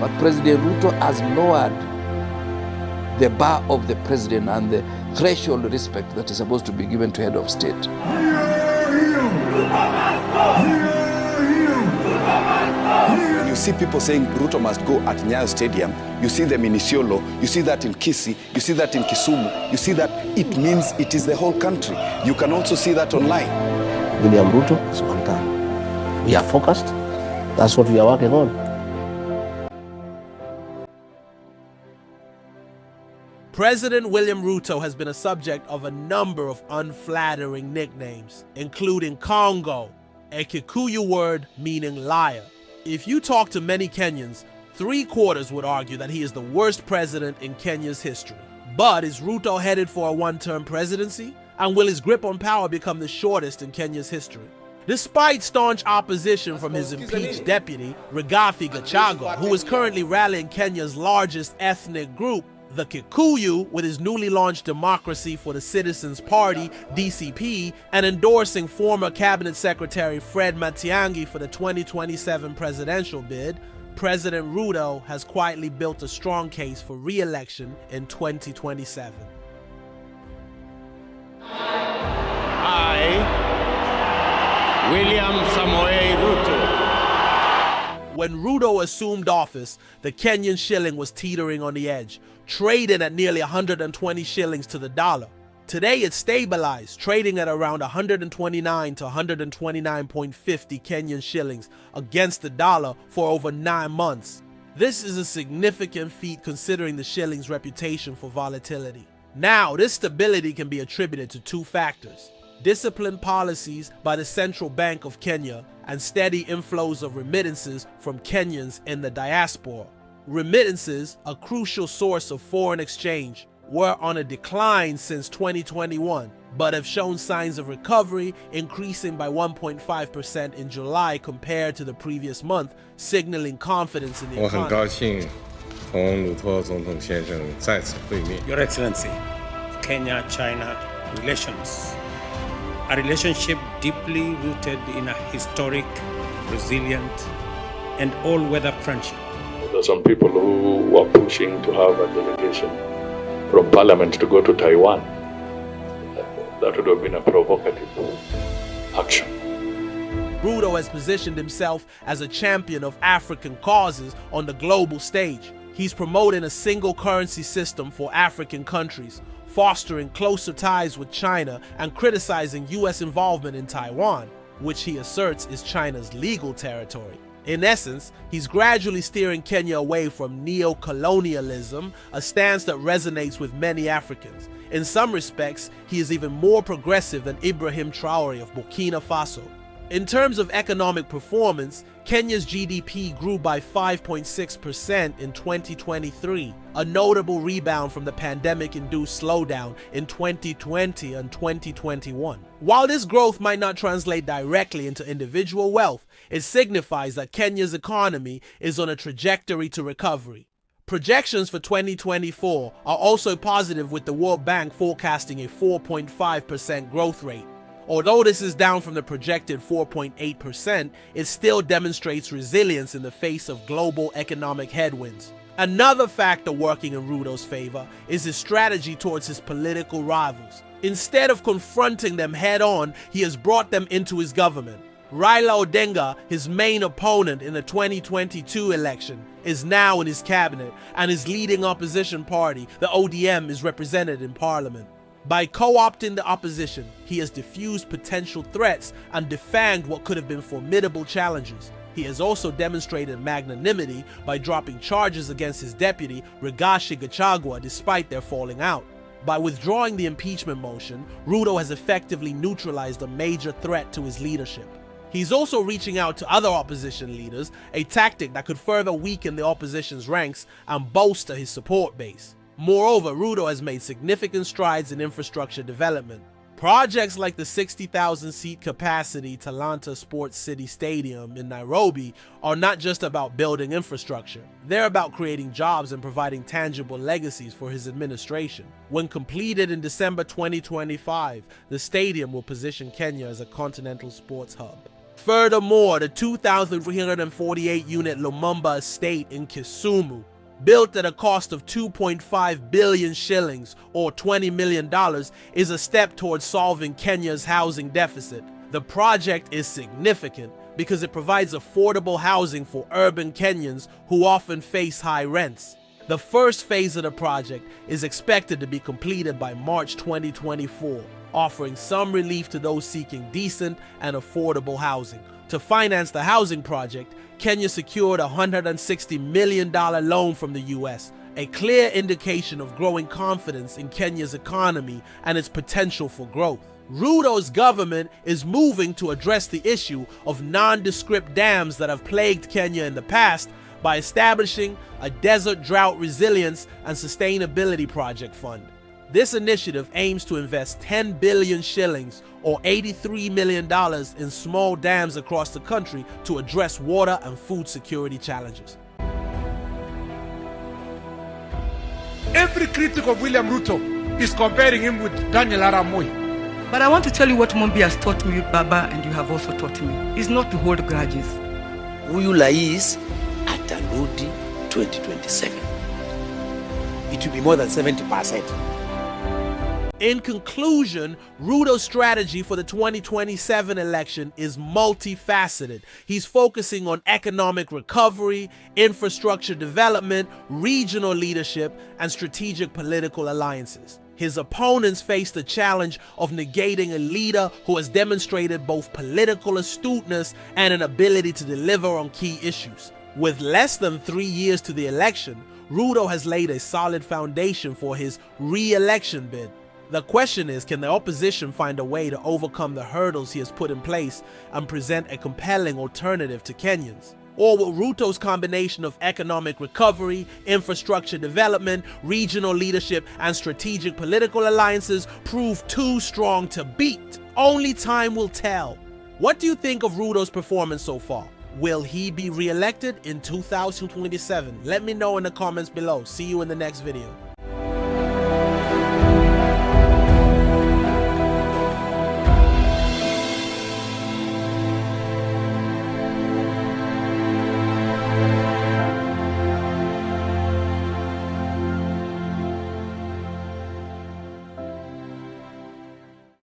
But President Ruto has lowered the bar of the president and the threshold of respect that is supposed to be given to head of state. You see people saying Ruto must go at Nyayo Stadium. You see them in Isiolo. You see that in Kisii. You see that in Kisumu. You see that it means it is the whole country. You can also see that online. William Ruto is one term. We are focused. That's what we are working on. President William Ruto has been a subject of a number of unflattering nicknames, including Kaongo, a Kikuyu word meaning liar. If you talk to many Kenyans, 3/4 would argue that he is the worst president in Kenya's history. But is Ruto headed for a one-term presidency? And will his grip on power become the shortest in Kenya's history? Despite staunch opposition from his impeached deputy, Rigathi Gachagua, who is currently rallying Kenya's largest ethnic group, the Kikuyu, with his newly launched Democracy for the Citizens Party, DCP, and endorsing former Cabinet Secretary Fred Matiang'i for the 2027 presidential bid, President Ruto has quietly built a strong case for re-election in 2027. I, William Samoei Ruto. When Ruto assumed office, the Kenyan shilling was teetering on the edge, trading at nearly 120 shillings to the dollar. Today it's stabilized, trading at around 129 to 129.50 Kenyan shillings against the dollar for over 9 months. This is a significant feat considering the shilling's reputation for volatility. Now, this stability can be attributed to 2 factors: disciplined policies by the Central Bank of Kenya and steady inflows of remittances from Kenyans in the diaspora. Remittances, a crucial source of foreign exchange, were on a decline since 2021, but have shown signs of recovery, increasing by 1.5% in July compared to the previous month, signaling confidence in the economy. 我很高兴同鲁托总统先生再次会面。 Your Excellency, Kenya-China relations, a relationship deeply rooted in a historic, resilient, and all-weather friendship. There are some people who were pushing to have a delegation from Parliament to go to Taiwan. That would have been a provocative action. Ruto has positioned himself as a champion of African causes on the global stage. He's promoting a single currency system for African countries, fostering closer ties with China and criticizing US involvement in Taiwan, which he asserts is China's legal territory. In essence, he's gradually steering Kenya away from neocolonialism, a stance that resonates with many Africans. In some respects, he is even more progressive than Ibrahim Traore of Burkina Faso. In terms of economic performance, Kenya's GDP grew by 5.6% in 2023, a notable rebound from the pandemic-induced slowdown in 2020 and 2021. While this growth might not translate directly into individual wealth, it signifies that Kenya's economy is on a trajectory to recovery. Projections for 2024 are also positive, with the World Bank forecasting a 4.5% growth rate. Although this is down from the projected 4.8%, it still demonstrates resilience in the face of global economic headwinds. Another factor working in Ruto's favor is his strategy towards his political rivals. Instead of confronting them head-on, he has brought them into his government. Raila Odinga, his main opponent in the 2022 election, is now in his cabinet, and his leading opposition party, the ODM, is represented in parliament. By co-opting the opposition, he has diffused potential threats and defanged what could have been formidable challenges. He has also demonstrated magnanimity by dropping charges against his deputy, Rigathi Gachagua, despite their falling out. By withdrawing the impeachment motion, Ruto has effectively neutralized a major threat to his leadership. He's also reaching out to other opposition leaders, a tactic that could further weaken the opposition's ranks and bolster his support base. Moreover, Ruto has made significant strides in infrastructure development. Projects like the 60,000-seat capacity Talanta Sports City Stadium in Nairobi are not just about building infrastructure. They're about creating jobs and providing tangible legacies for his administration. When completed in December 2025, the stadium will position Kenya as a continental sports hub. Furthermore, the 2,348-unit Lumumba estate in Kisumu, built at a cost of 2.5 billion shillings or $20 million, is a step towards solving Kenya's housing deficit. The project is significant because it provides affordable housing for urban Kenyans who often face high rents. The first phase of the project is expected to be completed by March 2024, offering some relief to those seeking decent and affordable housing. To finance the housing project, Kenya secured a $160 million loan from the US, a clear indication of growing confidence in Kenya's economy and its potential for growth. Ruto's government is moving to address the issue of nondescript dams that have plagued Kenya in the past by establishing a Desert Drought Resilience and Sustainability Project Fund. This initiative aims to invest 10 billion shillings or $83 million in small dams across the country to address water and food security challenges. Every critic of William Ruto is comparing him with Daniel Arap Moi. But I want to tell you what Mombi has taught me, Baba, and you have also taught me, is not to hold grudges. Huyu rais atarudi 2027. It will be more than 70%. In conclusion, Ruto's strategy for the 2027 election is multifaceted. He's focusing on economic recovery, infrastructure development, regional leadership, and strategic political alliances. His opponents face the challenge of negating a leader who has demonstrated both political astuteness and an ability to deliver on key issues. With less than 3 years to the election, Ruto has laid a solid foundation for his re-election bid. The question is, can the opposition find a way to overcome the hurdles he has put in place and present a compelling alternative to Kenyans? Or will Ruto's combination of economic recovery, infrastructure development, regional leadership, and strategic political alliances prove too strong to beat? Only time will tell. What do you think of Ruto's performance so far? Will he be re-elected in 2027? Let me know in the comments below. See you in the next video.